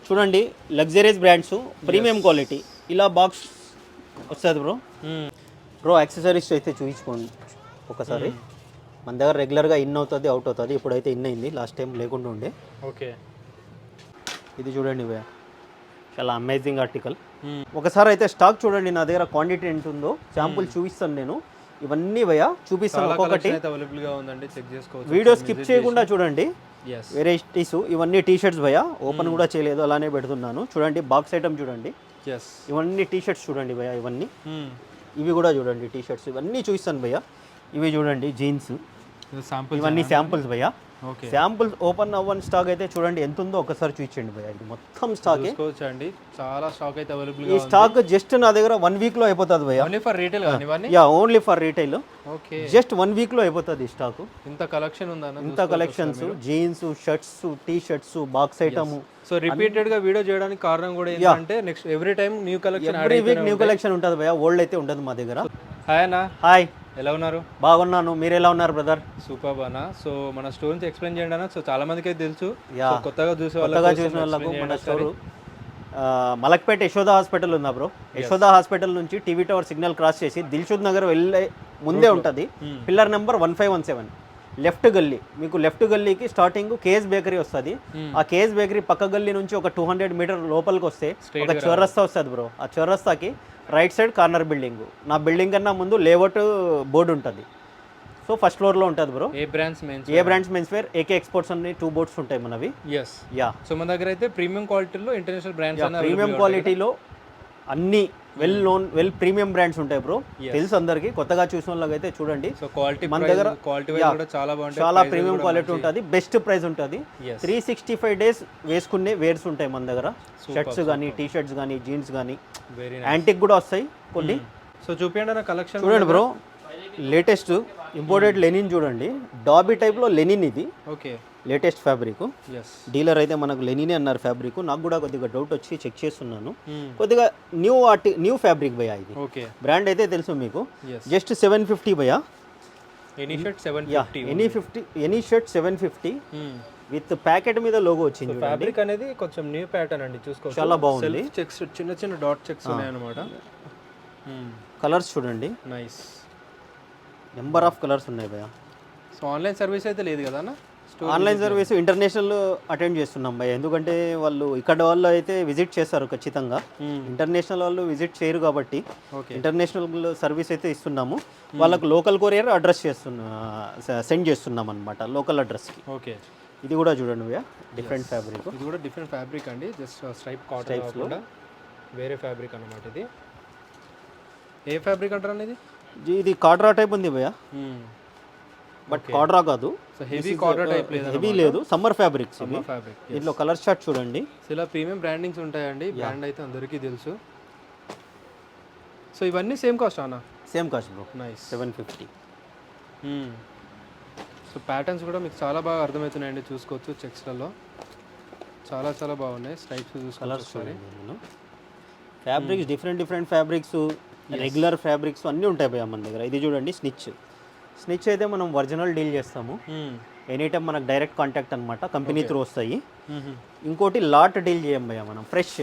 చూడండి luxuries brands premium quality ఇలా box వస్తుంది బ్రో. బ్రో యాక్సెసరీస్ అయితే చూపించుకోండి ఒకసారి. మన దగ్గర రెగ్యులర్గా ఇన్ అవుతుంది అవుట్ అవుతుంది, ఇప్పుడైతే ఇన్ అయింది, లాస్ట్ టైం లేకుండా ఉండే. ఓకే, ఇది చూడండి భయ్య, చాలా అమేజింగ్ ఆర్టికల్. ఒకసారి అయితే స్టాక్ చూడండి నా దగ్గర క్వాంటిటీ ఎంత ఉందో, శాంపుల్ చూపిస్తాను నేను. ఇవన్నీ భయ్య చూపిస్తాను ఒక్కొక్కటి. అవైలబుల్గా ఉందండి, చెక్ చేసుకోవచ్చు. వీడియో స్కిప్ చేయకుండా చూడండి. వెరైటీస్ ఇవన్నీ టీ షర్ట్స్ భయ్య, ఓపెన్ కూడా చేయలేదు అలానే పెడుతున్నాను. చూడండి బాక్స్ ఐటమ్ చూడండి, ఇవన్నీ టీ షర్ట్స్ చూడండి భయ్య, ఇవన్నీ ఇవి కూడా చూడండి టీ షర్ట్స్, ఇవన్నీ చూపిస్తాను భయ్య. ఇవి చూడండి జీన్స్, ఇవన్నీ శాంపుల్స్ భయ్య. శాంపుల్స్ ఓపెన్ అవ్వని స్టాక్ అయితే చూడండి ఎంత ఉందో ఒకసారి చూపించండి భయ్య. ఇది మొత్తం స్టాక్ అండి, చాలా స్టాక్ అయితే అవైలబుల్. ఈ స్టాక్ జస్ట్ నా దగ్గర 1 వీక్ లో అయిపోతుంది భయ్య. ఓన్లీ ఫర్ రీటైల్ గానివ్వండి. Yeah, only for retail. Okay, just 1 week లో అయిపోతుంది ఈ స్టాక్. ఇంత కలెక్షన్ ఉందా? ఇంత collections, jeans, shirts, T shirts, box item. So repeated గా వీడియో చేయడానికి కారణం కూడా ఏంటంటే next every time new collection, every week new collection ఉంటుంది భయ్య, ఓల్డ్ అయితే ఉండదు మా దగ్గర. హాయ్ అన్న. హాయ్, ఎలా ఉన్నారు? బాగున్నాను, మీరు ఎలా ఉన్నారు బ్రదర్? సూపర్ అన్న. సో మన స్టోర్ నుంచి ఎక్స్ప్లెయిన్ చేయండి అన్న. సో చాలా మందికి అయితే తెలుసు, యా, కొత్తగా చూసే వాళ్ళకు మన స్టోర్ మలక్పేట యశోద హాస్పిటల్ ఉందా బ్రో. యశోద హాస్పిటల్ నుంచి టీవీ టవర్ సిగ్నల్ క్రాస్ చేసి దిల్షుద్ నగర్ వెళ్ళే ముందే ఉంటుంది. పిల్లర్ నెంబర్ 1517 లెఫ్ట్ గల్లీ. మీకు లెఫ్ట్ గల్లీకి స్టార్టింగ్ కేఎస్ బేకరీ వస్తుంది. ఆ కేఎస్ బేకరీ పక్క గల్లీ నుంచి ఒక 200 మీటర్ లోపలికి వస్తే ఒక చౌరస్తా వస్తుంది బ్రో. ఆ చౌరస్తాకి రైట్ సైడ్ కార్నర్ బిల్డింగ్. నా బిల్డింగ్ కన్నా ముందు లేఅవుట్ బోర్డు ఉంటుంది. సో ఫస్ట్ ఫ్లోర్లో ఉంటుంది బ్రో. ఏ brands men's wear, AK exports అన్ని 2 బోర్డ్స్ ఉంటాయి మనవి. యా, సో మన దగ్గర అయితే ప్రీమియం క్వాలిటీలో ఇంటర్నేషనల్ బ్రాండ్స్, ప్రీమియం క్వాలిటీలో అన్ని వెల్ నోన్ ప్రీమియం బ్రాండ్స్ ఉంటాయి బ్రో. తెలుసు అందరికి, కొత్తగా చూసిన వాళ్ళకి అయితే చూడండి. సో క్వాలిటీ మన దగ్గర చాలా బాగుంటుంది, చాలా ప్రీమియం క్వాలిటీ ఉంటుంది, బెస్ట్ ప్రైస్ ఉంటుంది. 365 డేస్ వేసుకునే వేర్స్ ఉంటాయి మన దగ్గర. షర్ట్స్ కానీ, టీ షర్ట్స్ కానీ, జీన్స్ కానీ, యాంటిక్ కూడా వస్తాయి కొన్ని. సో చూపించండి అన్న కలెక్షన్. చూడండి బ్రో, లేటెస్ట్ ఇంపోర్టెడ్ లెనిన్ చూడండి, డాబీ టైప్లో లెనిన్. ఇది ఓకే, లేటెస్ట్ ఫ్యాబ్రిక్. డీలర్ అయితే మనకు లెనినే అన్నారు ఫ్యాబ్రిక్. నాకు కూడా కొద్దిగా డౌట్ వచ్చి చెక్ చేస్తున్నాను. కొద్దిగా న్యూ ఫ్యాబ్రిక్ భయ్యా. ఇది బ్రాండ్ అయితే తెలుసు మీకు. జస్ట్ 750 భయ్యా. ఎనీ షర్ట్ 750 విత్ ప్యాకెట్ మీద లోగో వచ్చింది. ఫ్యాబ్రిక్ అనేది కొంచెం న్యూ ప్యాటర్న్ అండి, చూసుకోవచ్చు. చాలా బాగుంది. చెక్స్, చిన్న చిన్న డాట్ చెక్స్ ఉన్నాయి అన్నమాట. కలర్స్ చూడండి, నైస్, నెంబర్ ఆఫ్ కలర్స్ ఉన్నాయి భయ్యా. సో ఆన్లైన్ సర్వీస్ అయితే లేదు కదా అన్న? ఆన్లైన్ సర్వీస్ ఇంటర్నేషనల్ అటెండ్ చేస్తున్నాం భయ్య. ఎందుకంటే వాళ్ళు ఇక్కడ వాళ్ళు అయితే విజిట్ చేస్తారు ఖచ్చితంగా, ఇంటర్నేషనల్ వాళ్ళు విజిట్ చేయరు కాబట్టి ఇంటర్నేషనల్ సర్వీస్ అయితే ఇస్తున్నాము. వాళ్ళకు లోకల్ కొరియర్ అడ్రస్ సెండ్ చేస్తున్నాం అనమాట, లోకల్ అడ్రస్కి. ఓకే, ఇది కూడా చూడండి భయ్య, డిఫరెంట్ ఫ్యాబ్రిక్. ఇది కూడా డిఫరెంట్ ఫ్యాబ్రిక్ అండి, జస్ట్ స్ట్రైప్ కాటన్ కూడా వేరే ఫ్యాబ్రిక్ అన్నమాట. ఇది ఏ ఫ్యాబ్రిక్ అంటారు ఇది? ఇది కాడ్రా టైప్ ఉంది భయ్య, బట్ కాడ్రా కాదు, హెవీ కాటన్ టైప్ లేదు, హెవీ లేదు, సమ్మర్ ఫ్యాబ్రిక్స్. దీంట్లో కలర్ షార్ట్ చూడండి. ఇలా ప్రీమియం బ్రాండింగ్స్ ఉంటాయండి, బ్రాండ్ అయితే అందరికీ తెలుసు. సో ఇవన్నీ సేమ్ కాస్ట్ అన్న? Same cost bro, nice, 750. So patterns కూడా మీకు చాలా బాగా అర్థమవుతున్నాయండి, చూసుకోవచ్చు. చెక్స్లలో చాలా చాలా బాగున్నాయి, స్ట్రైప్స్ చూసుకోవచ్చు. Fabrics different fabrics, regular fabrics అన్నీ ఉంటాయి భయ్యా మన దగ్గర. ఇది చూడండి స్నిచ్ అయితే మనం ఒరిజినల్ డీల్ చేస్తాము. ఎనీ టైం మనకు డైరెక్ట్ కాంటాక్ట్ అనమాట, కంపెనీ త్రూ వస్తాయి. ఇంకోటి లాట్ డీల్ చేయం భయ్యా మనం, ఫ్రెష్.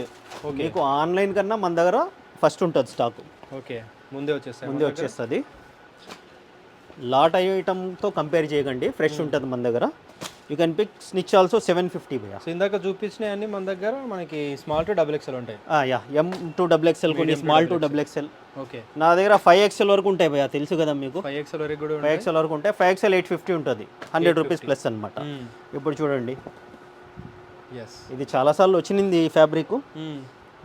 మీకు ఆన్లైన్ కన్నా మన దగ్గర ఫస్ట్ ఉంటుంది స్టాక్. ఓకే, ముందే వచ్చేస్తుంది. లాట్ ఐటమ్తో కంపేర్ చేయకండి, ఫ్రెష్ ఉంటుంది మన దగ్గర. You can pick snitch also 750 భయ్యా. సో ఇందాక చూపించినవి అన్ని మన దగ్గర మనకి స్మాల్ టు XXL ఉంటాయి. యా, M to XXL కొన్ని, స్మాల్ టు XXL. ఓకే, నా దగ్గర 5XL వరకు ఉంటాయి భయ్యా, తెలుసు కదా మీకు. 5XL వరకు కూడా 5XL వరకు ఉంటాయి. 5XL 850 ఉంటుంది, 100 రూపీస్ ప్లస్ అనమాట. ఇప్పుడు చూడండి, ఇది చాలాసార్లు వచ్చింది ఈ ఫ్యాబ్రిక్,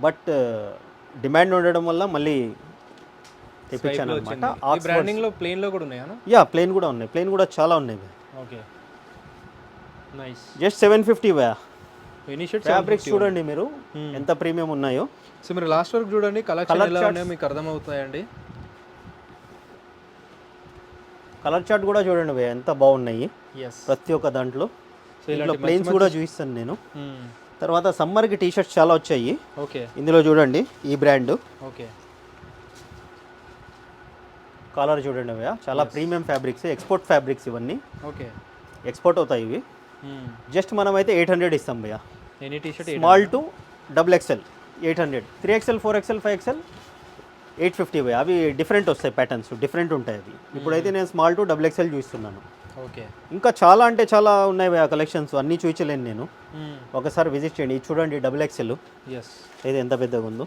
బట్ డిమాండ్ ఉండడం వల్ల మళ్ళీ తెప్పించాను అనమాట. బ్రాండింగ్లో ప్లెయిన్లో కూడా ఉన్నాయా? యా, ప్లెయిన్ కూడా ఉన్నాయి, ప్లెయిన్ కూడా చాలా ఉన్నాయి. ఓకే, నైస్, జస్ట్ 750 భయ్యా. ఎనీ షర్ట్ ఫ్యాబ్రిక్స్ చూడండి మీరు ఎంత ప్రీమియం ఉన్నాయో. సో మీరు లాస్ట్ వరకు చూడండి, కలెక్షన్ ఎలా ఉన్నాయో మీకు అర్థమవుతాయండి. కలర్ చార్ట్ కూడా చూడండి భయ్యా, ఎంత బాగున్నాయి ప్రతి ఒక్క దాంట్లో. ఇందులో ప్లెయిన్స్ కూడా చూపిస్తాను నేను. తర్వాత సమ్మర్కి టీ షర్ట్స్ చాలా వచ్చాయి. ఓకే, ఇందులో చూడండి ఈ బ్రాండ్. ఓకే, కాలర్ చూడండి భయ్యా, చాలా ప్రీమియం ఫ్యాబ్రిక్స్, ఎక్స్పోర్ట్ ఫ్యాబ్రిక్స్ ఇవన్నీ. ఓకే, ఎక్స్పోర్ట్ అవుతాయి ఇవి. జస్ట్ మనమైతే 800 ఇస్తాం భయ్యా. Any T shirt small to double XL 800, 3XL 4XL 5XL 850 భయ్యా. అవి డిఫరెంట్ వస్తాయి, ప్యాటర్న్స్ డిఫరెంట్ ఉంటాయి అవి. ఇప్పుడైతే నేను స్మాల్ టు డబుల్ ఎక్స్ఎల్ చూస్తున్నాను. ఓకే. ఇంకా చాలా అంటే చాలా ఉన్నాయి భయ్యా కలెక్షన్స్, అన్నీ చూపించలేను నేను. ఒకసారి విజిట్ చేయండి. ఇది చూడండి డబుల్ ఎక్స్ఎల్. ఎస్. ఇది ఎంత పెద్దగా ఉందో,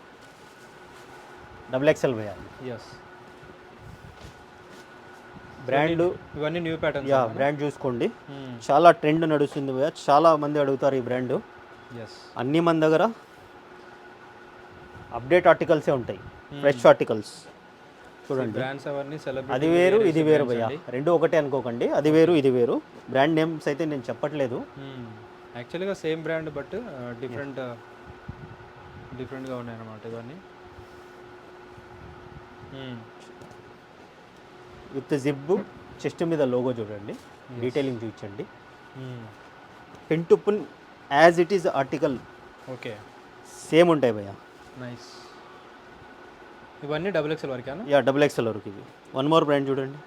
డబుల్ ఎక్స్ఎల్ భయ్యా. ఎస్. బ్రాండ్ ఇవన్నీ న్యూ ప్యాటర్న్స్. యా, బ్రాండ్ చూసుకోండి. చాలా ట్రెండ్ నడుస్తుంది భయ్యా, చాలా మంది అడుగుతారు ఈ బ్రాండ్. ఎస్. అన్నీ మన దగ్గర అప్డేట్ ఆర్టికల్సే ఉంటాయి, ఫ్రెష్ ఆర్టికల్స్. చూడండి బ్రాండ్స్ అవన్నీ సెలబ్రిటీ. అది వేరు ఇది వేరు భయ్యా, రెండు ఒకటే అనుకోకండి. అది వేరు ఇది వేరు. బ్రాండ్ నేమ్స్ అయితే నేను చెప్పట్లేదు. యాక్చువల్గా సేమ్ బ్రాండ్ బట్ డిఫరెంట్గా ఉన్నాయి అన్నమాట ఇవన్నీ. విత్ జిప్, చెస్ట్ మీద లోగో చూడండి, డీటెయిలింగ్ చూపించండి. Pin to pin as it is article okay same ఉంటాయి భయ్యా. నైస్. ఇవన్నీ డబుల్ ఎక్స్ఎల్ వరకేనా? యా, డబుల్ ఎక్స్ఎల్ వరకు ఇవి. వన్ మోర్ బ్రాండ్ చూడండి.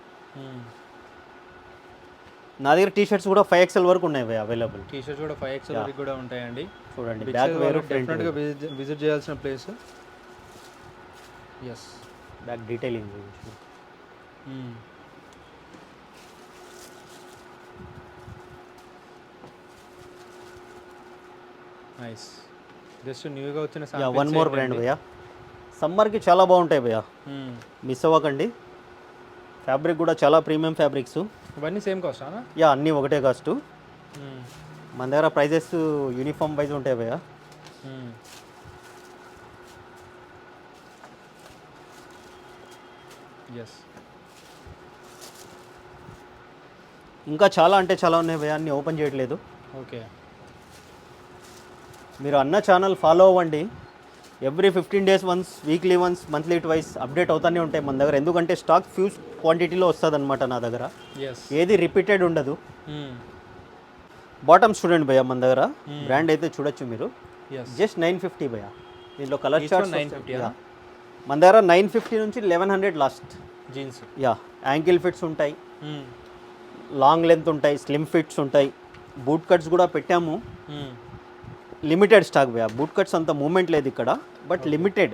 నా దగ్గర టీ షర్ట్స్ కూడా 5XL వరకు ఉన్నాయి భయ్యా అవైలబుల్. టీ షర్ట్స్ కూడా 5XL వరకు కూడా ఉంటాయండి. చూడండి బ్యాక్ వేరు, డెఫినెట్గా విజిట్ చేయాల్సిన ప్లేస్. ఎస్. బ్యాక్ డీటెయిలింగ్ చూపించు. నైస్. జస్ట్ న్యూగా వచ్చిన యా, వన్ మోర్ బ్రాండ్ భయ్యా. సమ్మర్కి చాలా బాగుంటాయి భయ్యా, మిస్ అవ్వకండి. ఫ్యాబ్రిక్ కూడా చాలా ప్రీమియం ఫ్యాబ్రిక్స్. ఇవన్నీ సేమ్ కాస్టా? యా, అన్నీ ఒకటే కాస్ట్. మన దగ్గర ప్రైజెస్ యూనిఫామ్ వైజ్ ఉంటాయి భయ్యా. ఎస్. ఇంకా చాలా అంటే చాలా ఉన్నాయి భయ్యా, అన్నీ ఓపెన్ చేయట్లేదు. ఓకే. మీరు అన్న ఛానల్ ఫాలో అవ్వండి. Every 15 days once, weekly once, monthly twice update అవుతూనే ఉంటాయి మన దగ్గర. ఎందుకంటే స్టాక్ ఫ్యూజ్ క్వాంటిటీలో వస్తుంది అనమాట నా దగ్గర, ఏది రిపీటెడ్ ఉండదు. బాటమ్స్ చూడండి భయ్యా, మన దగ్గర బ్రాండ్ అయితే చూడొచ్చు మీరు. జస్ట్ 950 భయ్యా. దీంట్లో కలర్ చార్ట్స్ మన దగ్గర 950 నుంచి 1100 last. Jeans. Yeah, ankle fits ఉంటాయి, లాంగ్ లెంత్ ఉంటాయి, స్లిమ్ ఫిట్స్ ఉంటాయి. బూట్ కట్స్ కూడా పెట్టాము. లిమిటెడ్ స్టాక్ భయ్యా. బూట్ కట్స్ అంత మూమెంట్ లేదు ఇక్కడ, బట్ లిమిటెడ్.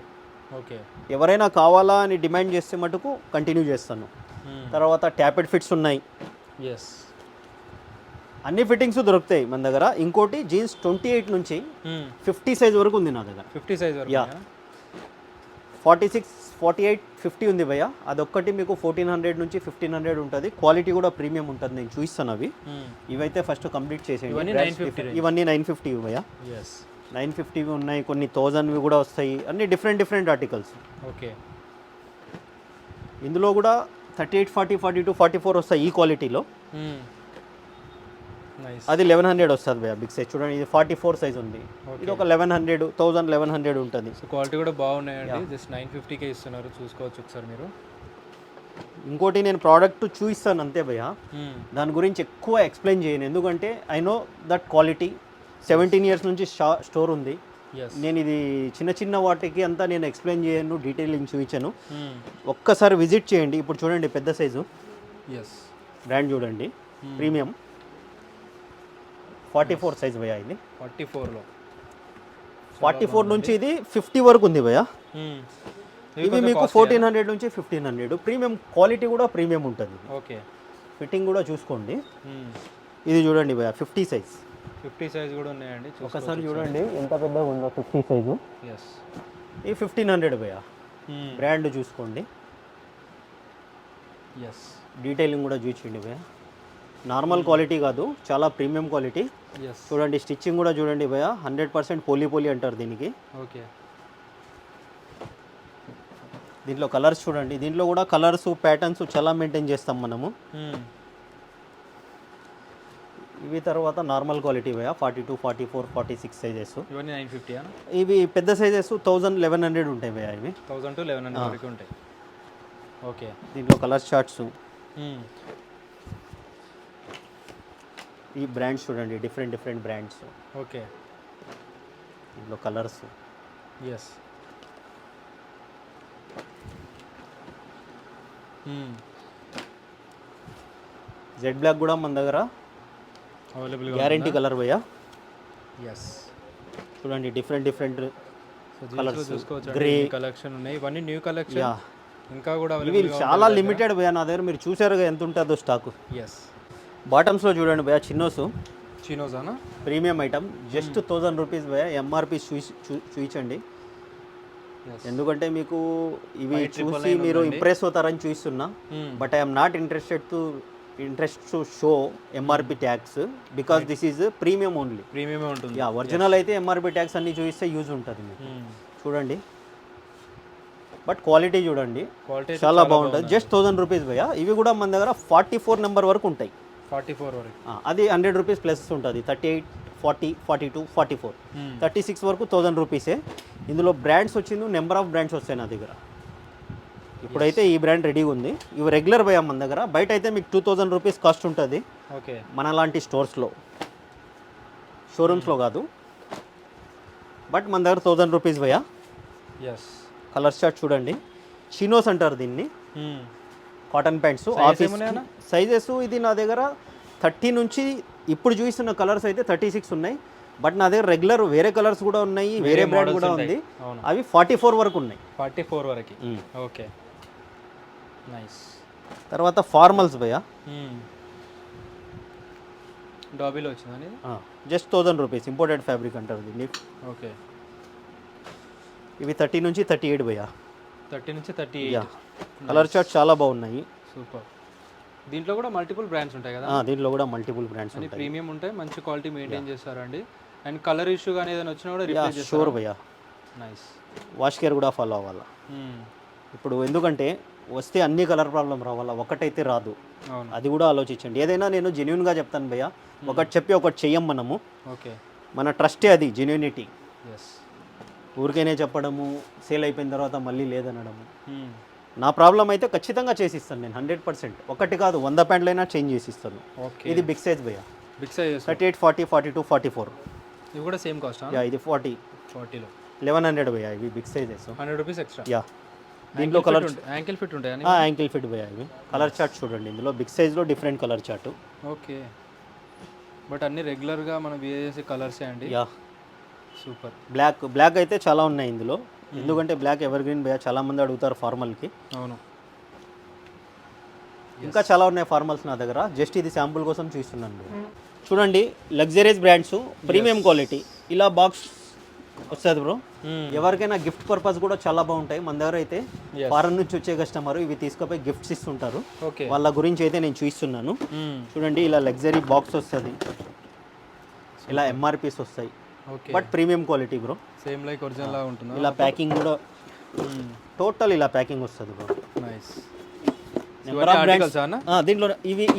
ఓకే. ఎవరైనా కావాలా అని డిమాండ్ చేస్తే మటుకు కంటిన్యూ చేస్తాను. తర్వాత ట్యాపెడ్ ఫిట్స్ ఉన్నాయి. ఎస్. అన్ని ఫిట్టింగ్స్ దొరుకుతాయి మన దగ్గర. ఇంకోటి జీన్స్ 28 నుంచి 50 సైజ్ వరకు ఉంది నా దగ్గర. 50 సైజ్ వరకు? యా, 46, 48, 50 ఉంది భయ్యా. అదొక్కటి మీకు 1400 నుంచి 1500 ఉంటుంది. క్వాలిటీ కూడా ప్రీమియం ఉంటుంది, నేను చూపిస్తాను అవి. ఇవైతే ఫస్ట్ కంప్లీట్ చేసేయండి. ఇవన్నీ 950 భయ్యా. 950 ఉన్నాయి, కొన్ని 1000 కూడా వస్తాయి. అన్ని డిఫరెంట్ ఆర్టికల్స్. ఓకే. ఇందులో కూడా 38, 40, 42, 44 వస్తాయి ఈ క్వాలిటీలో. అది 1100 వస్తుంది భయ్యా బిగ్ సైజ్. చూడండి ఇది 44 సైజ్ ఉంది. ఇది ఒక 1100, 1100 ఉంటుంది. సో క్వాలిటీ కూడా బాగున్నాయండి. జస్ట్ 950కే ఇస్తున్నారు, చూసుకోవచ్చు ఒకసారి మీరు. ఇంకోటి నేను ప్రోడక్ట్ చూపిస్తాను అంతే భయ్యా, దాని గురించి ఎక్కువ ఎక్స్ప్లెయిన్ చేయను. ఎందుకంటే I know that quality. 17 years నుంచి స్టోర్ ఉంది. నేను ఇది చిన్న వాటికి అంతా నేను ఎక్స్ప్లెయిన్ చేయను, డీటెయిలింగ్ చూపించాను. ఒక్కసారి విజిట్ చేయండి. ఇప్పుడు చూడండి పెద్ద సైజు బ్రాండ్ చూడండి, ప్రీమియం 44 సైజ్ భయ్యా. ఇది 44లో 44 నుంచి ఇది 50 వరకు ఉంది భయ్యా. ఇవి మీకు 1400 నుంచి 1500. ప్రీమియం క్వాలిటీ కూడా ప్రీమియం ఉంటుంది. ఓకే. ఫిట్టింగ్ కూడా చూసుకోండి. ఇది చూడండి భయ్యా 50 సైజ్. 50 సైజ్ కూడా ఉన్నాయండి, ఒకసారి చూడండి ఎంత పెద్దగా ఉందో 50 సైజు. ఎస్. ఇది 1500 భయ్యా. బ్రాండ్ చూసుకోండి. ఎస్. డీటెయిలింగ్ కూడా చూపించండి భయ్యా. నార్మల్ క్వాలిటీ కాదు, చాలా ప్రీమియం క్వాలిటీ. చూడండి స్టిచ్చింగ్ కూడా చూడండి భయ్యా, 100% పోలీ అంటారు దీనికి. ఓకే. దీంట్లో కలర్స్ చూడండి. దీంట్లో కూడా కలర్స్, ప్యాటర్న్స్ చాలా మెయింటైన్ చేస్తాం మనము. ఇవి తర్వాత నార్మల్ క్వాలిటీ భయ్యా 42, 44, 46 సైజెస్. ఇవన్నీ 950. ఇవి పెద్ద సైజెస్ 1000, 1100 ఉంటాయి భయ్యా. ఇవి 1000 to 1100 వరకు ఉంటాయి. ఓకే. దీంట్లో కలర్ చార్ట్స్, ఈ బ్రాండ్స్ చూడండి, డిఫరెంట్ బ్రాండ్స్. ఓకే. దీంట్లో కలర్స్. ఎస్. జెడ్ బ్లాక్ కూడా మన దగ్గర అవైలబుల్, గ్యారంటీ కలర్ భయ్యా. ఎస్. చూడండి డిఫరెంట్ డిఫరెంట్ సో దీంట్లో చూసుకోవచ్చు గ్రే కలెక్షన్ ఉన్నాయి, ఇవన్నీ న్యూ కలెక్షన్. యా ఇంకా కూడా ఇవి అవైలబుల్ చాలా లిమిటెడ్ భయ్యా నా దగ్గర, మీరు చూసారుగా ఎంత ఉంటుందో స్టాకు. ఎస్ బాటమ్స్లో చూడండి భయ్యా చిన్నోసు చినోజానా ప్రీమియం ఐటమ్ జస్ట్ 1000 రూపీస్ భయ్యా. ఎంఆర్పి చూపించండి, ఎందుకంటే మీకు ఇవి చూసి మీరు ఇంప్రెస్ అవుతారని చూస్తున్నా. But I'm not interest to show MRP tax because this is premium only. Premium ఉంటుంది. యా ఒరిజినల్ అయితే ఎంఆర్పి ట్యాక్స్ అన్ని చూపిస్తే యూజ్ ఉంటుంది మీకు. చూడండి బట్ క్వాలిటీ చూడండి క్వాలిటీ చాలా బాగుంటుంది. జస్ట్ 1000 రూపీస్ భయ్యా. ఇవి కూడా మన దగ్గర 44 నెంబర్ వరకు ఉంటాయి. 44 వరకు అది 100 రూపీస్ ప్లస్ ఉంటుంది. 38, 40, 42, 44, 36 వరకు 1000 రూపీసే. ఇందులో బ్రాండ్స్ వచ్చింది, నెంబర్ ఆఫ్ బ్రాండ్స్ వస్తాయి నా దగ్గర. ఇప్పుడైతే ఈ బ్రాండ్ రెడీగా ఉంది. ఇవి రెగ్యులర్ భయ్యా మన దగ్గర. బయట అయితే మీకు 2000 రూపీస్ కాస్ట్ ఉంటుంది ఓకే, మన లాంటి స్టోర్స్లో, షోరూమ్స్లో కాదు. బట్ మన దగ్గర 1000 రూపీస్ భయ్యా. ఎస్ కలర్ చార్ట్ చూడండి, చినోస్ అంటారు దీన్ని, కాటన్ ప్యాంట్స్ ఆఫీస్ సైజెస్. ఇది నా దగ్గర 30 నుంచి ఇప్పుడు చూస్తున్న కలర్స్ అయితే 36 ఉన్నాయి. బట్ నా దగ్గర రెగ్యులర్ వేరే కలర్స్ కూడా ఉన్నాయి, వేరే బ్రాండ్ కూడా ఉంది. అవి 44 వరకు ఉన్నాయి. 44 వరకు ఓకే నైస్. తర్వాత ఫార్మల్స్ భయ్యా, డాబీలో వచ్చిందని జస్ట్ 1000 రూపీస్. ఇంపోర్టెడ్ ఫ్యాబ్రిక్ అంటారు దీన్ని. ఓకే ఇవి 30 నుంచి 38 భయ్యా. 30 నుంచి 38. కలర్ చార్ట్ చాలా బాగున్నాయి. సూపర్. దీంట్లో కూడా మల్టిపుల్ బ్రాండ్స్ ఉంటాయి కదా? దీంట్లో కూడా మల్టిపుల్ బ్రాండ్స్ అన్ని ఉంటాయి. ప్రీమియం ఉంటాయి, మంచి క్వాలిటీ మెయింటైన్ చేస్తారండి. అండ్ కలర్ ఇష్యూ కానీ ఏదైనా వచ్చినా కూడా రిప్లేస్ చేస్తారు. షూర్ భయ్యా. నైస్. వాష్ కేర్ కూడా ఫాలో అవ్వాలా ఇప్పుడు, ఎందుకంటే వస్తే అన్ని కలర్ ప్రాబ్లం రావాలా, ఒకటైతే రాదు. అవును, అది కూడా ఆలోచించండి. ఏదైనా నేను జెన్యున్గా చెప్తాను భయ్యా. ఒకటి చెప్పి ఒకటి చెయ్యం మనము. ఓకే, మన ట్రస్టే అది జెన్యూనిటీ. ఎస్. ఊరికైనా చెప్పడము, సేల్ అయిపోయిన తర్వాత మళ్ళీ లేదనడము. నా ప్రాబ్లం అయితే ఖచ్చితంగా చేసిస్తాను నేను 100%. ఒకటి కాదు 100 ప్యాంట్లైనా చేంజ్ చేసిస్తాను. ఓకే, ఇది బిగ్ సైజ్ భయ్యా. Big size 38, 40, 42, 44. ఇవి కూడా సేమ్ కాస్ట్? యా ఇది 40. 40లో 1100 భయ్యా. ఇవి big sizes 100 rupees extra. Yeah దీంట్లో కలర్ యాంకిల్ ఫిట్ ఉంటాయి. యాంకిల్ ఫిట్ భయ్యా. ఇవి కలర్ చార్ట్ చూడండి, ఇందులో బిగ్ సైజ్లో different colour chart. Okay, but అన్ని రెగ్యులర్గా మనం వేర్ చేసే కలర్సే అండి. Yeah super. బ్లాక్ అయితే చాలా ఉన్నాయి ఇందులో, ఎందుకంటే బ్లాక్ ఎవర్ గ్రీన్ భయ్యా చాలా మంది అడుగుతారు ఫార్మల్కి. అవును, ఇంకా చాలా ఉన్నాయి ఫార్మల్స్ నా దగ్గర. జస్ట్ ఇది శాంపుల్ కోసం చూస్తున్నాను. చూడండి లగ్జరీస్ బ్రాండ్స్, ప్రీమియం క్వాలిటీ. ఇలా బాక్స్ వస్తుంది బ్రో. ఎవరికైనా గిఫ్ట్ పర్పస్ కూడా చాలా బాగుంటాయి. మన దగ్గర అయితే ఫారెన్ నుంచి వచ్చే కస్టమర్ ఇవి తీసుకుపోయి గిఫ్ట్స్ ఇస్తుంటారు. ఓకే, వాళ్ళ గురించి అయితే నేను చూస్తున్నాను. చూడండి ఇలా లగ్జరీ బాక్స్ వస్తుంది, ఇలా ఎంఆర్పీస్ వస్తాయి. Okay, but premium quality bro. Same like original లా ఉంటుంది. ఇలా ప్యాకింగ్ కూడా టోటల్ ఇలా ప్యాకింగ్ వస్తుంది bro. Nice. Number of brands దీంట్లో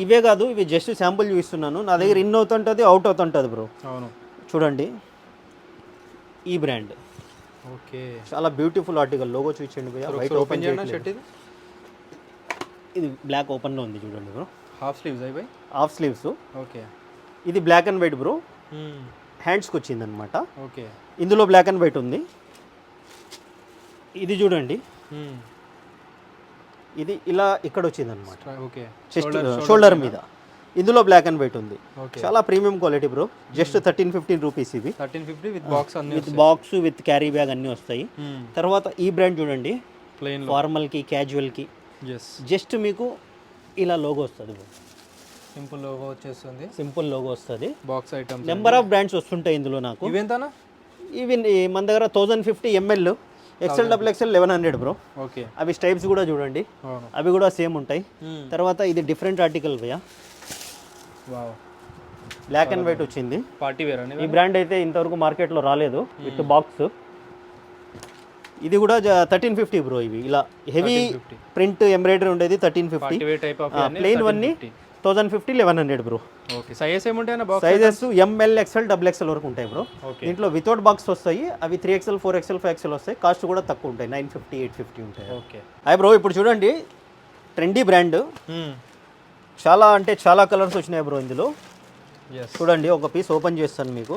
ఇవే కాదు, ఇవి జస్ట్ శాంపుల్ చూపిస్తున్నాను. నా దగ్గర ఇన్ అవుతుంటుంది, అవుట్ అవుతుంటుంది బ్రో. అవును, చూడండి ఈ బ్రాండ్ ఓకే, చాలా బ్యూటిఫుల్ ఆర్టికల్. లోగో చూపించండి భయ్యా. వైట్ ఓపెన్ చేయండి. షర్ట్ ఇది బ్లాక్ ఓపెన్లో ఉంది చూడండి బ్రో. హాఫ్ స్లీవ్స్ అయి హాఫ్ స్లీవ్స్. ఓకే, ఇది బ్లాక్ అండ్ వైట్ బ్రో. హ్యాండ్స్కి వచ్చింది అనమాట. ఓకే, ఇందులో బ్లాక్ అండ్ వైట్ ఉంది. ఇది చూడండి, ఇది ఇలా ఇక్కడ వచ్చింది అనమాట. ఓకే, చెస్ట్ షోల్డర్ మీద. ఇందులో బ్లాక్ అండ్ వైట్ ఉంది. ఓకే, చాలా premium quality bro. Just 13-15 rupees ఇవి. 1350 విత్ బాక్స్ అన్ని with box with carry bag అన్నీ వస్తాయి. తర్వాత ఈ బ్రాండ్ చూడండి, ప్లెయిన్ ఫార్మల్కి క్యాజువల్కి ఎస్ జస్ట్ మీకు ఇలా లోగో వస్తుంది బ్రో. సింపుల్ లోగో వచ్చేస్తుంది, సింపుల్ లోగో వస్తుంది. Box items number of brands వస్తుంటాయి ఇందులో నాకు. ఇవెంతనా? ఇవి మన దగ్గర 1050 ml, XL, XXL 1100 bro. Okay, అవి స్టైప్స్ కూడా చూడండి, అవి కూడా సేమ్ ఉంటాయి. తర్వాత ఇది డిఫరెంట్ ఆర్టికల్ భయ్యా. వావ్, బ్లాక్ అండ్ వైట్ వచ్చింది. పార్టీ వేర్ అని. ఈ బ్రాండ్ అయితే ఇంతవరకు మార్కెట్లో రాలేదు విత్ బాక్స్. ఇది కూడా 1350 బ్రో. ఇవి ఇలా హెవీ ప్రింట్ ఎంబ్రాయిడరీ ఉండేది 1350. టైప్ ఆఫ్ ప్లెయిన్ వన్ని 1050, 1100 బ్రో. ఓకే, సైజెస్ ఏముంటాయన్నా? Box sizes ML, XL, XXL వరకు ఉంటాయి బ్రో. దీంట్లో వితౌట్ బాక్స్ వస్తాయి. అవి 3XL, 4XL, 5XL వస్తాయి. కాస్ట్ కూడా తక్కువ ఉంటాయి, 950, 850 ఉంటాయి. Okay, hi bro. ఇప్పుడు చూడండి ట్రెండీ బ్రాండ్, చాలా అంటే చాలా కలర్స్ వచ్చినాయి బ్రో ఇందులో. చూడండి ఒక పీస్ ఓపెన్ చేస్తాను మీకు.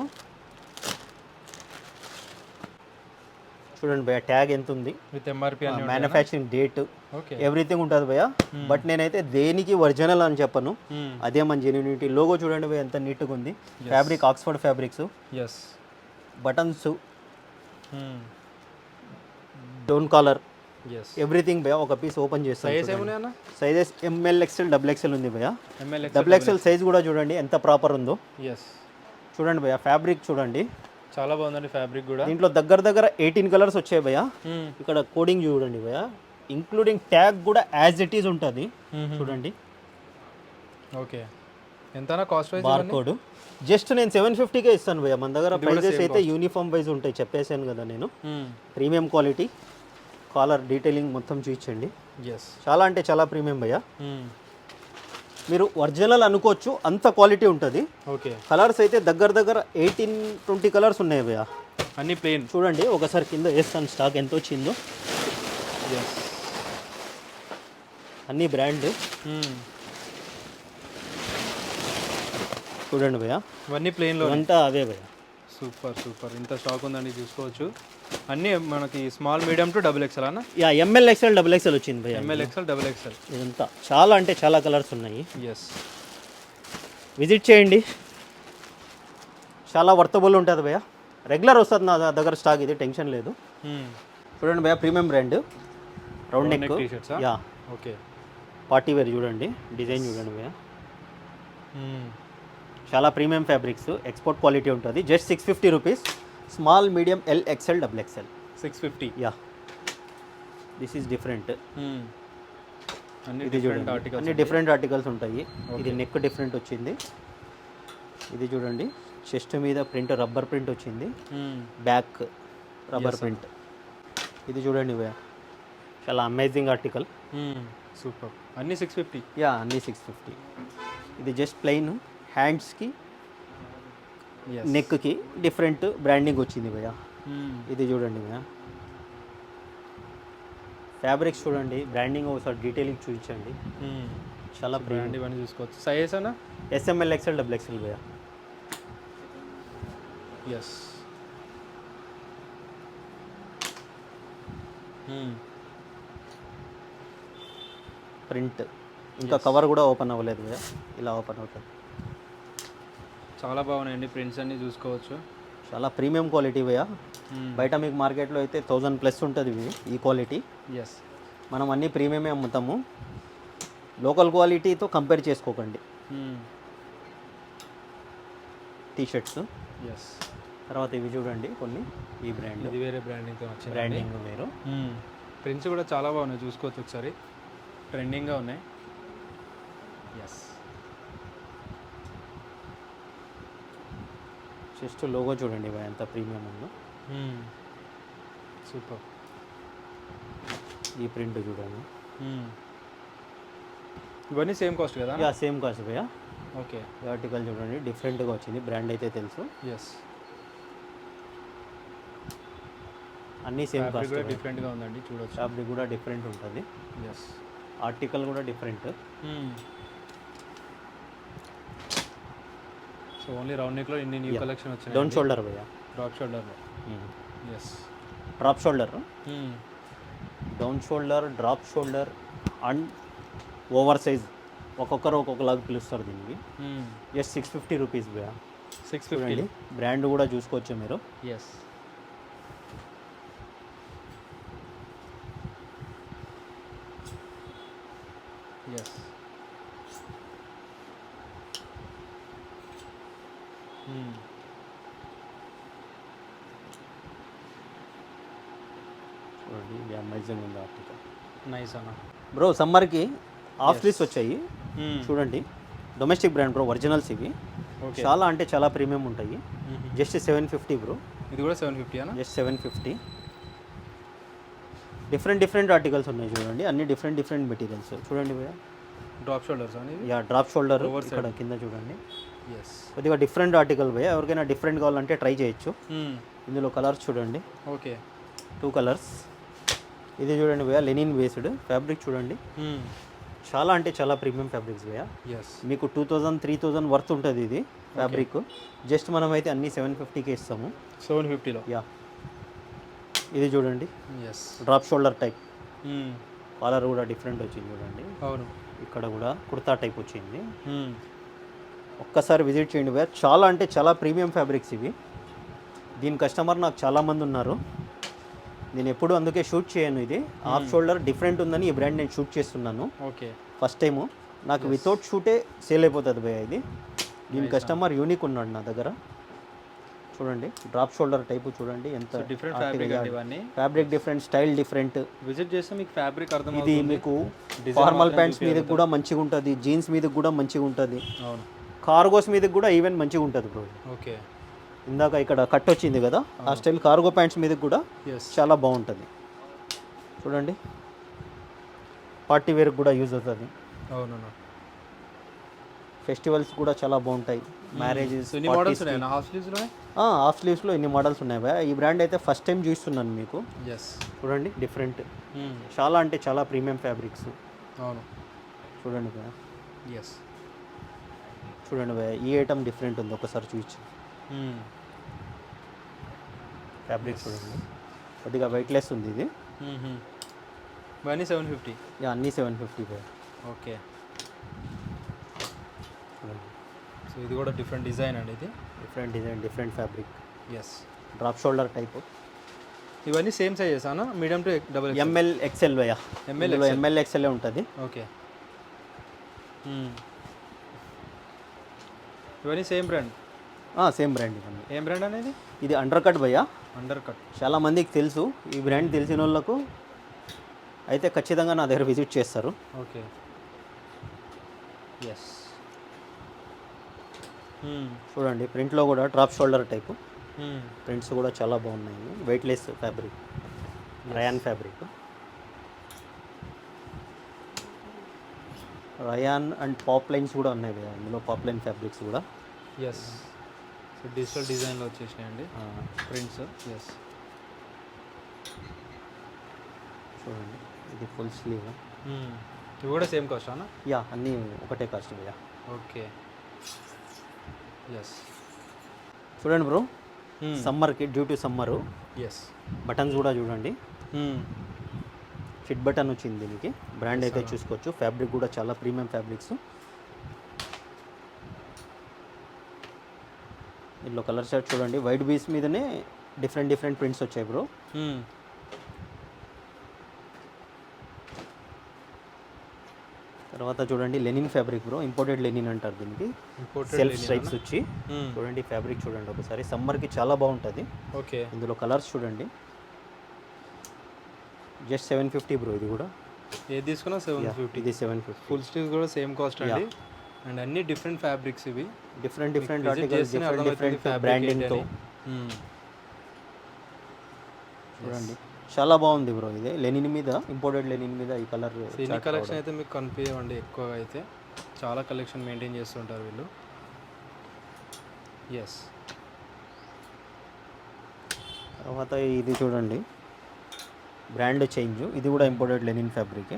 చూడండి భయ్యా, ట్యాగ్ ఎంత ఉంది, with MRP, manufacturing date, okay, everything ఉంటుంది భయ్యా. బట్ నేనైతే దేనికి ఒరిజినల్ అని చెప్పను, అదే మన జెన్యూనిటీ. లోగో చూడండి భయ్యా ఎంత నీట్గా ఉంది. Fabric Oxford fabrics. Yes, buttons, down collar, yes. Everything భయ ఒక పీస్ ఓపెన్ చేస్తాను. సైజ్ ఏమున్నాయి అన్న? Sizes M L XL double XL ఉంది భయ. ఎంఎల్ డబుల్ ఎక్స్ఎల్ సైజ్ కూడా చూడండి ఎంత ప్రాపర్ ఉందో. ఎస్. చూడండి భయ ఫ్యాబ్రిక్ చూడండి, చాలా బాగుందండి ఫ్యాబ్రిక్ కూడా. దీంట్లో దగ్గర 18 కలర్స్ వచ్చాయి భయ. ఇక్కడ కోడింగ్ చూడండి భయ, ఇంక్లూడింగ్ ట్యాగ్ కూడా యాజ్ ఇట్ ఈజ్ ఉంటుంది చూడండి. ఓకే, ఎంతనా cost wise? Bar code just నేను 750కే ఇస్తాను భయ్య. మన దగ్గర ప్రైజెస్ అయితే యూనిఫామ్ వైజ్ ఉంటాయి, చెప్పేసాను కదా నేను. ప్రీమియం క్వాలిటీ, కాలర్ డీటెయిలింగ్ మొత్తం చూపించండి. ఎస్. చాలా అంటే చాలా ప్రీమియం భయ్య. మీరు ఒరిజినల్ అనుకోవచ్చు, అంత క్వాలిటీ ఉంటుంది. ఓకే. కలర్స్ అయితే దగ్గర 18-20 కలర్స్ ఉన్నాయి భయ్య. అన్ని ప్లెయిన్. చూడండి ఒకసారి కింద వేస్తాను స్టాక్ ఎంత వచ్చిందో. ఎస్. అన్ని బ్రాండ్ చూడండి భయ్య, ఇవన్నీ ప్లెయిన్లో అంతా అవే భయ్య. సూపర్ సూపర్, ఇంత స్టాక్ ఉందండి చూసుకోవచ్చు. అన్నీ మనకి small medium to double XL అన్న? Yeah ML XL double XL వచ్చింది భయ్య. ఎంఎల్ ఎక్స్ఎల్ డబుల్ ఎక్స్ఎల్ ఇదంతా చాలా అంటే చాలా కలర్స్ ఉన్నాయి. ఎస్. విజిట్ చేయండి, చాలా వర్తబుల్ ఉంటుంది భయ్య. రెగ్యులర్ వస్తుంది నా దగ్గర స్టాక్, ఇది టెన్షన్ లేదు. చూడండి భయ్య, ప్రీమియం బ్రాండ్, రౌండ్ నెక్ టీ-షర్ట్సా? యా. ఓకే. పార్టీ వేర్ చూడండి, డిజైన్ చూడండి భయ్య. చాలా ప్రీమియం ఫ్యాబ్రిక్స్, ఎక్స్పోర్ట్ క్వాలిటీ ఉంటుంది. Just 650 rupees. Small medium L XL double XL 650. Yeah. This is different. అన్ని ఇది చూడండి, ఆర్టికల్స్. అన్ని డిఫరెంట్ ఆర్టికల్స్ ఉంటాయి. ఇది నెక్ డిఫరెంట్ వచ్చింది. ఇది చూడండి, చెస్ట్ మీద ప్రింట్ రబ్బర్ ప్రింట్ వచ్చింది, బ్యాక్ రబ్బర్ ప్రింట్. ఇది చూడండి భయ్య, చాలా అమేజింగ్ ఆర్టికల్. సూపర్. అన్ని 650. యా అన్నీ 650. ఇది జస్ట్ ప్లెయిన్, హ్యాండ్స్కి నెక్కి డిఫరెంట్ బ్రాండింగ్ వచ్చింది భయ్య. ఇది చూడండి భయ్య, ఫ్యాబ్రిక్స్ చూడండి, బ్రాండింగ్ ఒకసారి డీటెయిలింగ్ చూపించండి. చాలా బ్రాండ్ ఇవన్నీ చూసుకోవచ్చు. సైజ్ అన్న? ఎస్ఎంఎల్ ఎక్స్ఎల్ డబుల్ ఎక్స్ఎల్ భయ్య. ఎస్. ప్రింట్ ఇంకా కవర్ కూడా ఓపెన్ అవ్వలేదు భయ్య, ఇలా ఓపెన్ అవుతుంది. చాలా బాగున్నాయండి ప్రింట్స్ అన్నీ చూసుకోవచ్చు. చాలా ప్రీమియం క్వాలిటీ భయ్య. బయట మీకు మార్కెట్లో అయితే 1000+ ఉంటుంది ఇవి, ఈ క్వాలిటీ. ఎస్. మనం అన్నీ ప్రీమియమే అమ్ముతాము, లోకల్ క్వాలిటీతో కంపేర్ చేసుకోకండి. టీషర్ట్స్. ఎస్. తర్వాత ఇవి చూడండి కొన్ని, ఈ బ్రాండ్, ఇది వేరే బ్రాండింగ్తో వచ్చింది. బ్రాండింగ్ వేరు. ప్రింట్స్ కూడా చాలా బాగున్నాయి, చూసుకోవచ్చు ఒకసారి, ట్రెండింగ్గా ఉన్నాయి. ఎస్. జస్ట్ లోగో చూడండి భయ్య, ఎంత ప్రీమియం ఉందో. సూపర్. ఈ ప్రింట్ చూడండి. ఇవన్నీ సేమ్ కాస్ట్ కదా? యా సేమ్ కాస్ట్ భయ్య. ఓకే. ఈ ఆర్టికల్ చూడండి, డిఫరెంట్గా వచ్చింది, బ్రాండ్ అయితే తెలుసు. ఎస్. అన్నీ సేమ్ కాస్ట్. కూడా డిఫరెంట్గా ఉందండి, చూడొచ్చు. ఫ్యాబ్రిక్ కూడా డిఫరెంట్ ఉంటుంది. ఎస్. ఆర్టికల్ కూడా డిఫరెంట్. సో ఓన్లీ రౌండ్ నెక్లో ఇన్ని న్యూ కలెక్షన్ వచ్చినాయి. డౌన్ షోల్డర్ భయ్య, డ్రాప్ షోల్డర్లో. Yes. Drop shoulder, down shoulder, drop shoulder and over size, ఒక్కొక్కరు ఒక్కొక్కలాగా పిలుస్తారు దీనికి. జస్ట్ 650 రూపీస్ భయ్య. 650. బ్రాండ్ కూడా చూసుకోవచ్చు మీరు. ఎస్. ఎస్. చూడండి, ఇది అమేజింగ్ ఉంది ఆర్టికల్. నైస్ అన్న. బ్రో సమ్మర్కి ఆఫ్ స్లీవ్స్ వచ్చాయి చూడండి, డొమెస్టిక్ బ్రాండ్ బ్రో, ఒరిజినల్స్ ఇవి. చాలా అంటే చాలా ప్రీమియం ఉంటాయి. Just 750 bro. ఇది కూడా 750 అన్న? జస్ట్ 750. డిఫరెంట్ ఆర్టికల్స్ ఉన్నాయి చూడండి, అన్ని డిఫరెంట్ మెటీరియల్స్ చూడండి భయ్య. డ్రాప్ షోల్డర్స్ అని? యా డ్రాప్ షోల్డర్ ఇక్కడ కింద చూడండి. ఎస్. కొద్దిగా డిఫరెంట్ ఆర్టికల్ భయ్య, ఎవరికైనా డిఫరెంట్ కావాలంటే ట్రై చేయొచ్చు. ఇందులో కలర్స్ చూడండి. ఓకే. 2 కలర్స్. ఇది చూడండి భయ్య, లెనిన్ బేస్డ్ ఫ్యాబ్రిక్ చూడండి, చాలా అంటే చాలా ప్రీమియం ఫ్యాబ్రిక్స్ భయ్య. ఎస్. మీకు 2000-3000 వర్త్ ఉంటుంది ఇది ఫ్యాబ్రిక్. జస్ట్ మనమైతే అన్ని 750కే ఇస్తాము. 750లో? యా. ఇది చూడండి, yes. Drop shoulder type, collar కూడా డిఫరెంట్ వచ్చింది చూడండి. అవును. ఇక్కడ కూడా కుర్తా టైప్ వచ్చింది. ఒక్కసారి విజిట్ చేయండి భయ్య, చాలా అంటే చాలా ప్రీమియం ఫ్యాబ్రిక్స్ ఇవి. దీని కస్టమర్ నాకు చాలామంది ఉన్నారు. నేను ఎప్పుడు అందుకే షూట్ చేయను. ఇది హాఫ్ షోల్డర్ డిఫరెంట్ ఉందని ఈ బ్రాండ్ నేను షూట్ చేస్తున్నాను ఓకే. First time. నాకు వితౌట్ షూటే సేల్ అయిపోతుంది భయ్య ఇది. దీని కస్టమర్ యూనిక్ ఉన్నాడు నా దగ్గర. చూడండి డ్రాప్ షోల్డర్ టైపు చూడండి ఎంత డిఫరెంట్ ఫ్యాబ్రిక్ అండి ఇవన్నీ. Fabric different, style different. Visit చేస్తే మీకు ఫ్యాబ్రిక్ ఇది అర్థమవుతుంది. మీకు ఫార్మల్ ప్యాంట్స్ మీద కూడా మంచిగా ఉంటుంది, జీన్స్ మీద కూడా మంచిగా ఉంటుంది, అవును. కార్గోస్ మీద కూడా ఈవెన్ మంచిగా ఉంటుంది బ్రో. ఓకే. ఇందాక ఇక్కడ కట్ వచ్చింది కదా, ఆ స్టైల్ కార్గో ప్యాంట్స్ మీద కూడా ఎస్. చాలా బాగుంటుంది. చూడండి పార్టీ వేర్ కూడా యూజ్ అవుతుంది, అవును. ఫెస్టివల్స్ కూడా చాలా బాగుంటాయి, మ్యారేజెస్. ఎన్ని మోడల్స్ ఉన్నాయి హాఫ్ స్లీవ్స్లో? హాఫ్ స్లీవ్స్లో ఎన్ని మోడల్స్ ఉన్నాయి భయ్య. ఈ బ్రాండ్ అయితే ఫస్ట్ టైం చూస్తున్నాను మీకు. ఎస్. చూడండి డిఫరెంట్, చాలా అంటే చాలా ప్రీమియం ఫ్యాబ్రిక్స్. అవును. చూడండి భయ్య, ఎస్. చూడండి భయ్య ఈ ఐటమ్ డిఫరెంట్ ఉంది, ఒకసారి చూపించి. ఫ్యాబ్రిక్ చూడండి కొద్దిగా వెయిట్లెస్ ఉంది ఇది. ఇవన్నీ 750? అన్నీ 750 భయ్య. ఓకే. సో ఇది కూడా డిఫరెంట్ డిజైన్ అండి. ఇది different design, different fabric. Yes. Drop shoulder type. ఇవన్నీ సేమ్ సైజెస్ అన్న? Medium to double M L XL భయ్య. ఎంఎల్ ఎక్స్ఎల్ ఉంటుంది. ఓకే. ఇవన్నీ సేమ్ బ్రాండ్? సేమ్ బ్రాండ్ ఇవన్నీ. ఏం బ్రాండ్ అనేది? ఇది అండర్ కట్ భయ్య. Under cut. చాలా మందికి తెలుసు ఈ బ్రాండ్, తెలిసిన వాళ్ళకు అయితే ఖచ్చితంగా నా దగ్గర విజిట్ చేస్తారు. ఓకే. ఎస్. చూడండి ప్రింట్లో కూడా డ్రాప్ షోల్డర్ టైపు ప్రింట్స్ కూడా చాలా బాగున్నాయి. Weightless fabric, rayon fabric. Rayon and poplins కూడా ఉన్నాయి కదా అందులో, పాప్ లైన్ ఫ్యాబ్రిక్స్ కూడా. ఎస్. సో డిజిటల్ డిజైన్లో వచ్చేసినాయండి ప్రింట్స్. ఎస్. చూడండి ఇది ఫుల్ స్లీవ్. ఇవి కూడా సేమ్ కాస్ట్ అన్న? అన్నీ ఒకటే కాస్ట్ భయ్య. ఓకే. ఎస్. చూడండి బ్రో, సమ్మర్కి due to summer yes buttons కూడా చూడండి, ఫిట్ బటన్ వచ్చింది దీనికి. బ్రాండ్ అయితే చూసుకోవచ్చు. ఫ్యాబ్రిక్ కూడా చాలా ప్రీమియం ఫ్యాబ్రిక్స్. ఇందులో కలర్ షర్ట్ చూడండి, వైట్ బీస్ మీదనే డిఫరెంట్ డిఫరెంట్ ప్రింట్స్ వచ్చాయి బ్రో. తర్వాత చూడండి linen fabric bro, imported linen అంటారు దీనికి. సెల్ఫ్ స్ట్రైప్స్ వచ్చి చూడండి ఫ్యాబ్రిక్ చూడండి ఒకసారి. సమ్మర్కి చాలా బాగుంటుంది. ఓకే. ఇందులో కలర్స్ చూడండి. Just 750 bro. ఇది కూడా ఏది తీసుకున్నా 750. ఇది 750. ఫుల్ స్లీవ్స్ కూడా సేమ్ కాస్ట్ అండి. అండ్ అన్ని డిఫరెంట్ ఫ్యాబ్రిక్స్ ఇవి, different different articles, different different బ్రాండింగ్తో. చూడండి చాలా బాగుంది బ్రో. ఇది లెనిన్ మీద, ఇంపోర్టెడ్ లెనిన్ మీద ఈ కలర్. ఈ కలెక్షన్ అయితే మీకు కనిపించండి ఎక్కువగా. అయితే చాలా కలెక్షన్ మెయింటైన్ చేస్తుంటారు వీళ్ళు. ఎస్. తర్వాత ఇది చూడండి బ్రాండ్ చేంజ్. ఇది కూడా ఇంపోర్టెడ్ లెనిన్ ఫ్యాబ్రిక్.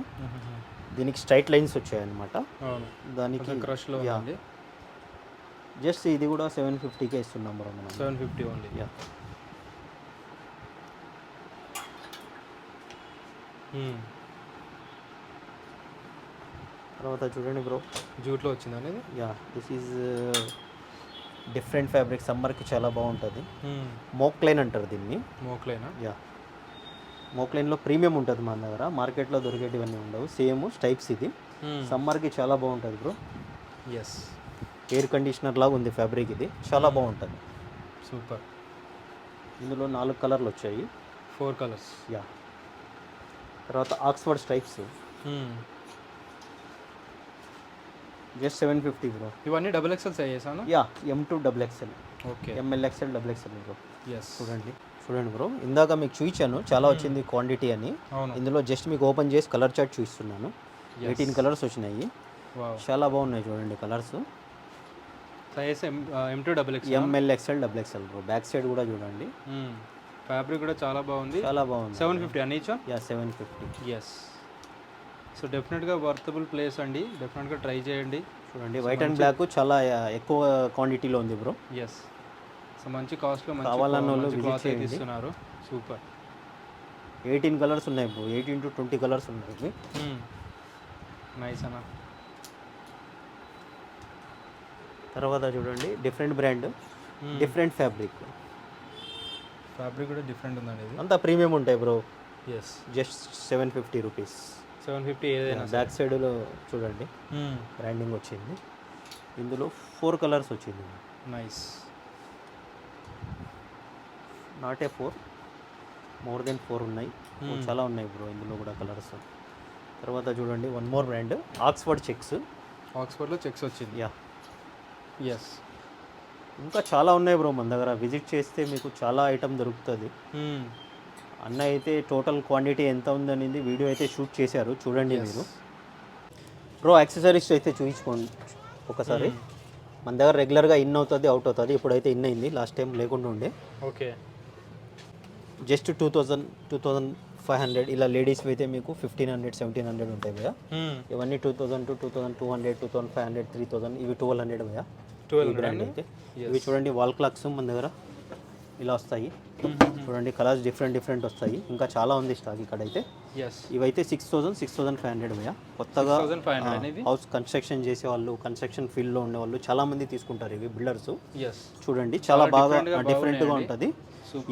దీనికి స్ట్రైట్ లైన్స్ వచ్చాయన్నమాట. దానికి క్రష్లో ఉంది. జస్ట్ ఇది కూడా 750కే ఇస్తున్నాం బ్రో మనం. 750 ఓన్లీ. తర్వాత చూడండి బ్రో, జూట్లో వచ్చింది అనేది. This is different fabric. సమ్మర్కి చాలా బాగుంటుంది. మోక్లైన్ అంటారు దీన్ని. మోక్లైనా? మోక్లైన్లో ప్రీమియం ఉంటుంది మన దగ్గర. మార్కెట్లో దొరికేటివన్నీ ఉండవు. సేమ్ స్టైప్స్. ఇది సమ్మర్కి చాలా బాగుంటుంది బ్రో. ఎస్. ఎయిర్ కండిషనర్ లాగా ఉంది ఫ్యాబ్రిక్. ఇది చాలా బాగుంటుంది. సూపర్. ఇందులో 4 కలర్లు వచ్చాయి. 4 కలర్స్. తర్వాత ఆక్స్ఫర్డ్ స్ట్రైప్స్. Just 750 bro. ఇవన్నీ double XL sizes? M to XXL. Okay. ML XL XXL bro. Yes. చూడండి బ్రో, ఇందాక మీకు చూపించాను చాలా వచ్చింది క్వాంటిటీ అని. ఇందులో జస్ట్ మీకు ఓపెన్ చేసి కలర్ చార్ట్ చూపిస్తున్నాను. 18 కలర్స్ వచ్చినాయి. చాలా బాగున్నాయి చూడండి colours. Size M to XXL. ML XL XXL bro. Back side కూడా చూడండి. ఫ్యాబ్రిక్ కూడా చాలా బాగుంది. చాలా బాగుంది. 750 అన్ని? 750. ఎస్. సో డెఫినెట్గా వర్తబుల్ ప్లేస్ అండి, డెఫినెట్గా ట్రై చేయండి. చూడండి వైట్ అండ్ బ్లాక్ చాలా ఎక్కువ క్వాంటిటీలో ఉంది బ్రో. ఎస్. సో మంచి కాస్ట్లో కావాలన్న వాళ్ళు క్లాత్ ఇస్తున్నారు. సూపర్. 18 కలర్స్ ఉన్నాయి బ్రో. 18 to 20 కలర్స్ ఉన్నాయి. నైస్ అన్న. తర్వాత చూడండి different brand, different fabric. Fabric కూడా డిఫరెంట్ ఉందండి ఇది. అంతా ప్రీమియం ఉంటాయి బ్రో. Yes, just 750 rupees. 750 ఏదైనా. బ్యాక్ సైడ్లో చూడండి బ్రాండింగ్ వచ్చింది. ఇందులో 4 కలర్స్ వచ్చింది. Nice. Not a 4, more than 4 ఉన్నాయి. చాలా ఉన్నాయి బ్రో ఇందులో కూడా కలర్స్. తర్వాత చూడండి one more brand, Oxford checks. ఆక్స్ఫర్డ్లో చెక్స్ వచ్చింది. Yeah, yes. ఇంకా చాలా ఉన్నాయి బ్రో మన దగ్గర. విజిట్ చేస్తే మీకు చాలా ఐటమ్ దొరుకుతుంది. అన్న అయితే టోటల్ క్వాంటిటీ ఎంత ఉందనేది వీడియో అయితే షూట్ చేశారు, చూడండి మీరు. బ్రో యాక్సెసరీస్ అయితే చూపించుకోండి ఒకసారి. మన దగ్గర రెగ్యులర్గా ఇన్ అవుతుంది, అవుట్ అవుతుంది. ఇప్పుడైతే ఇన్ అయింది, లాస్ట్ టైం లేకుండా ఉండే. ఓకే. జస్ట్ 2500 ఇలా. లేడీస్ అయితే మీకు 1500, 1700 ఉంటాయి భయ్యా. ఇవన్నీ 2000 to 2200, 2500, 3000, ఇవి 1200 భయ్యా. ఈ బ్రాండ్ అయితే ఇవి చూడండి వాల్ క్లాక్స్ మన దగ్గర ఇలా వస్తాయి. చూడండి కలర్స్ డిఫరెంట్ వస్తాయి. ఇంకా చాలా ఉంది స్టాక్ ఇక్కడ అయితే. ఇవైతే 6000, 6500 భయ్యా. కొత్తగా హౌస్ కన్స్ట్రక్షన్ చేసే వాళ్ళు, కన్స్ట్రక్షన్ ఫీల్డ్లో ఉండే వాళ్ళు చాలా మంది తీసుకుంటారు ఇవి బిల్డర్స్. చూడండి చాలా బాగా డిఫరెంట్గా ఉంటుంది.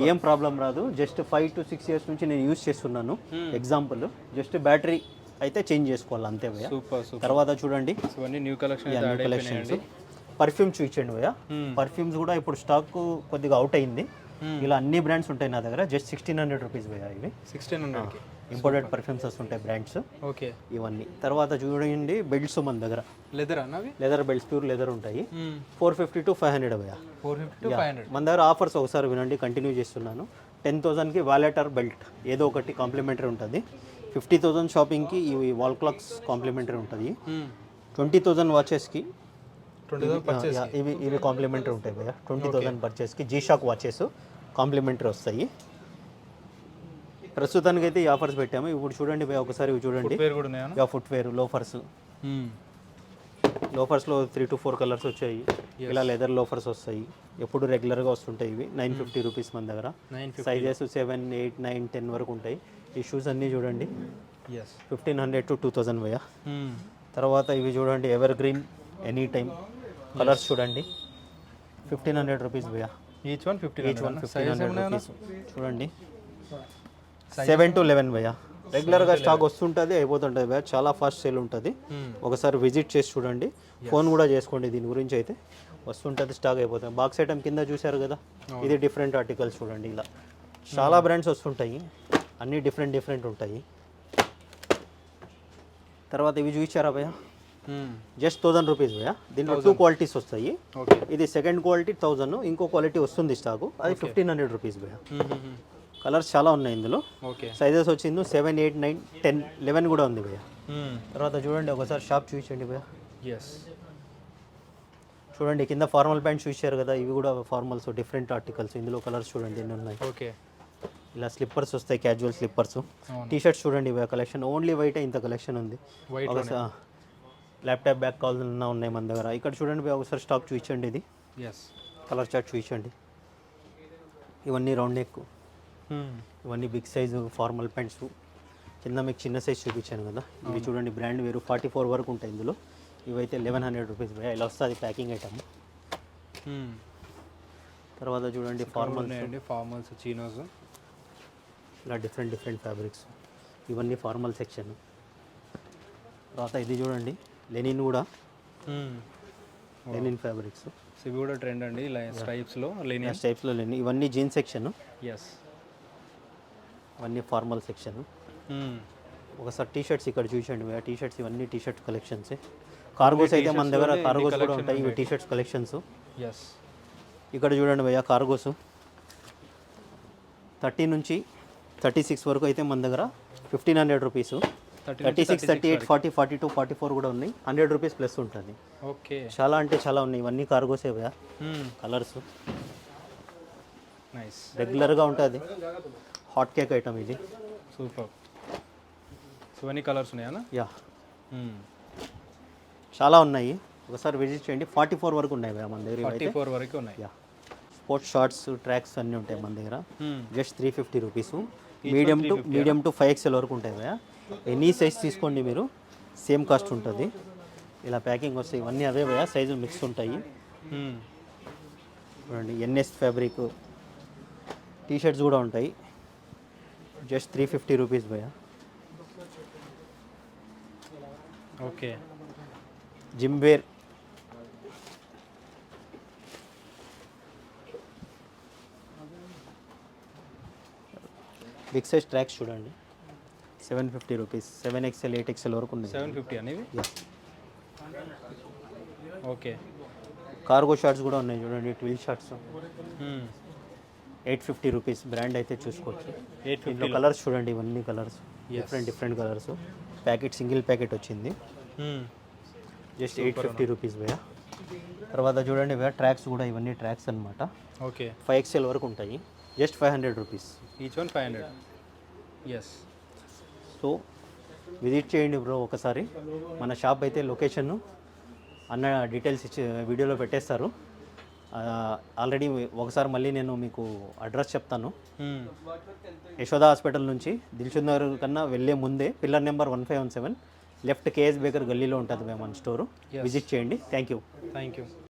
ఏం ప్రాబ్లం రాదు. జస్ట్ 5 to 6 ఇయర్స్ నుంచి నేను యూజ్ చేస్తున్నాను. ఎగ్జాంపుల్ జస్ట్ బ్యాటరీ అయితే చేంజ్ చేసుకోవాలి అంతే భయ్యా. తర్వాత చూడండి న్యూ కలెక్షన్స్. పర్ఫ్యూమ్ చూపించండి భయ్యా. పర్ఫ్యూమ్స్ కూడా ఇప్పుడు స్టాక్ కొద్దిగా అవుట్ అయింది. ఇలా అన్ని బ్రాండ్స్ ఉంటాయి నా దగ్గర. జస్ట్ 1600 రూపీస్ భయ్యా. ఇవి 1600 ఇంపోర్టెడ్ పర్ఫ్యూమ్స్ వస్తుంటాయి బ్రాండ్స్. ఓకే. ఇవన్నీ తర్వాత చూడండి బెల్ట్స్ మన దగ్గర. లెదర్ బెల్ట్స్, ప్యూర్ లెదర్ ఉంటాయి. 450 to 500 భయ్యా. 450 to 500 మన దగ్గర ఆఫర్స్ ఒకసారి వినండి, కంటిన్యూ చేస్తున్నాను. 10,000కి వాలెటర్ బెల్ట్ ఏదో ఒకటి కాంప్లిమెంటరీ ఉంటుంది. 50,000 షాపింగ్కి ఇవి వాల్ క్లాక్స్ కాంప్లిమెంటరీ ఉంటుంది. 20,000 వాచెస్కి ఇవి కాంప్లిమెంటరీ ఉంటాయి భయ్యా. 20,000 పర్చేస్కి జీషాక్ వాచెస్ కాంప్లిమెంటరీ వస్తాయి. ప్రస్తుతానికి అయితే ఈ ఆఫర్స్ పెట్టాము. ఇప్పుడు చూడండి భయ్యా ఒకసారి ఇవి చూడండి. ఫుట్వేర్, లోఫర్స్లో 3 to 4 కలర్స్ వచ్చాయి. ఇలా లెదర్ లోఫర్స్ వస్తాయి, ఎప్పుడు రెగ్యులర్గా వస్తుంటాయి. ఇవి 950 రూపీస్ మన దగ్గర. సైజెస్ 7, 8, 9, 10 వరకు ఉంటాయి. ఈ షూస్ అన్నీ చూడండి 1500 to 2000 భయ్యా. తర్వాత ఇవి చూడండి ever green any time colours చూడండి 1500 రూపీస్ భయ్యా. Each one 1500 rupees. చూడండి 7 to 11 భయ్యా. రెగ్యులర్గా స్టాక్ వస్తుంటుంది, అయిపోతుంటుంది భయ్యా. చాలా ఫాస్ట్ సేల్ ఉంటుంది. ఒకసారి విజిట్ చేసి చూడండి, ఫోన్ కూడా చేసుకోండి. దీని గురించి అయితే వస్తుంటుంది, స్టాక్ అయిపోతుంది. బాక్స్ ఐటమ్ కింద చూశారు కదా, ఇది డిఫరెంట్ ఆర్టికల్స్ చూడండి. ఇలా చాలా బ్రాండ్స్ వస్తుంటాయి, అన్నీ డిఫరెంట్ ఉంటాయి. తర్వాత ఇవి చూసారా భయ్యా, జస్ట్ 1000 రూపీస్ భయ్యా. దీంట్లో 2 క్వాలిటీస్ వస్తాయి. ఇది సెకండ్ క్వాలిటీ 1000, ఇంకో క్వాలిటీ వస్తుంది స్టాకు, అది 1500 రూపీస్ భయ్యా. కలర్స్ చాలా ఉన్నాయి ఇందులో. సైజెస్ వచ్చింది 7, 8, 9, 10, 11 కూడా ఉంది భయ్యా. తర్వాత చూడండి ఒకసారి షాప్ చూపించండి భయ్యా. చూడండి కింద ఫార్మల్ ప్యాంట్ చూసారు కదా, ఇవి కూడా ఫార్మల్స్ డిఫరెంట్ ఆర్టికల్స్. ఇందులో కలర్స్ చూడండి ఎన్ని ఉన్నాయి. ఇలా స్లిప్పర్స్ వస్తాయి, క్యాజువల్ స్లిప్పర్స్. టీ షర్ట్స్ చూడండి భయ్యా, కలెక్షన్ ఓన్లీ వైట్ ఇంత కలెక్షన్ ఉంది. ల్యాప్టాప్ బ్యాగ్ కావాలన్నా ఉన్నాయి మన దగ్గర. ఇక్కడ చూడండి భయ్యా ఒకసారి స్టాక్ చూపించండి. ఇది కలర్ చార్ట్ చూపించండి. ఇవన్నీ రౌండ్ నెక్, ఇవన్నీ బిగ్ సైజు ఫార్మల్ ప్యాంట్స్. కింద మీకు చిన్న సైజ్ చూపించాను కదా, ఇవి చూడండి బ్రాండ్ వేరు 44 వరకు ఉంటాయి ఇందులో. ఇవైతే 1100 రూపీస్ భయ్యా. ఇలా వస్తుంది ప్యాకింగ్ ఐటమ్. తర్వాత చూడండి ఫార్మల్స్ చీనోస్, ఇలా డిఫరెంట్ ఫ్యాబ్రిక్స్. ఇవన్నీ ఫార్మల్ సెక్షన్. తర్వాత ఇది చూడండి లెనిన్ కూడా, లెనిన్ ఫ్యాబ్రిక్స్. ఇవి కూడా ట్రెండ్ అండి, స్ట్రైప్స్లో లెనిన్. ఇవన్నీ జీన్స్ సెక్షన్. ఇవన్నీ ఫార్మల్ సెక్షన్. ఒకసారి టీ షర్ట్స్ ఇక్కడ చూసండి భయ్యా. టీ షర్ట్స్ ఇవన్నీ టీ షర్ట్ కలెక్షన్స్. కార్గోస్ అయితే మన దగ్గర కార్గోస్ కూడా ఉంటాయి. ఇవి టీ షర్ట్స్ కలెక్షన్స్. ఇక్కడ చూడండి భయ్యా కార్గోస్ 30 నుంచి 36 వరకు అయితే మన దగ్గర 1500 రూపీస్. 36, 38, 40, 42, 44 కూడా ఉన్నాయి. 100 రూపీస్ ప్లస్ ఉంటుంది. చాలా అంటే చాలా ఉన్నాయి. ఇవన్నీ కార్గోసే భయ్యా. కలర్స్ రెగ్యులర్గా ఉంటుంది. హాట్ కేక్ ఐటమ్ ఇది. సూపర్. ఇవన్నీ కలర్స్ ఉన్నాయా? యా, చాలా ఉన్నాయి. ఒకసారి విజిట్ చేయండి. 44 వరకు ఉన్నాయి మన దగ్గర. 44 వరకు ఉన్నాయి. యా, స్పోర్ట్స్ షార్ట్స్, ట్రాక్స్ అన్నీ ఉంటాయి మన దగ్గర. Just 350 rupees. Medium to 5XL వరకు ఉంటాయి భయ్యా. ఎనీ సైజ్ తీసుకోండి మీరు, సేమ్ కాస్ట్ ఉంటుంది. ఇలా ప్యాకింగ్ వస్తాయి. ఇవన్నీ అవే భయ్యా, సైజులు మిక్స్ ఉంటాయి. చూడండి NS ఫ్యాబ్రిక్, టీ షర్ట్స్ కూడా ఉంటాయి, జస్ట్ 350 రూపీస్ భయ్యా. Okay. Gym wear, big size tracks చూడండి, 750 రూపీస్, 7XL 8XL వరకు ఉంది. 750 అనేవి. ఓకే. కార్గో షార్ట్స్ కూడా ఉన్నాయి చూడండి, ట్విల్ షార్ట్స్ 850 రూపీస్. బ్రాండ్ అయితే చూసుకోవచ్చు. 850 కలర్స్ చూడండి, ఇవన్నీ colours different colours. Packet single packet వచ్చింది, జస్ట్ 850 రూపీస్ భయ్యా. తర్వాత చూడండి భయ్యా, ట్రాక్స్ కూడా ఇవన్నీ ట్రాక్స్ అనమాట. ఓకే. 5XL వరకు ఉంటాయి, జస్ట్ 500 rupees. Each one 500. Yes. So visit చేయండి బ్రో ఒకసారి. మన షాప్ అయితే లొకేషన్ అన్న డీటెయిల్స్ ఇచ్చి వీడియోలో పెట్టేస్తారు. ఆల్రెడీ ఒకసారి మళ్ళీ నేను మీకు అడ్రస్ చెప్తాను. యశోదా హాస్పిటల్ నుంచి దిల్షుద్ నగర్ కన్నా వెళ్ళే ముందే pillar number 1517 left K S baker గల్లీలో ఉంటుంది మన స్టోరు. విజిట్ చేయండి. Thank you.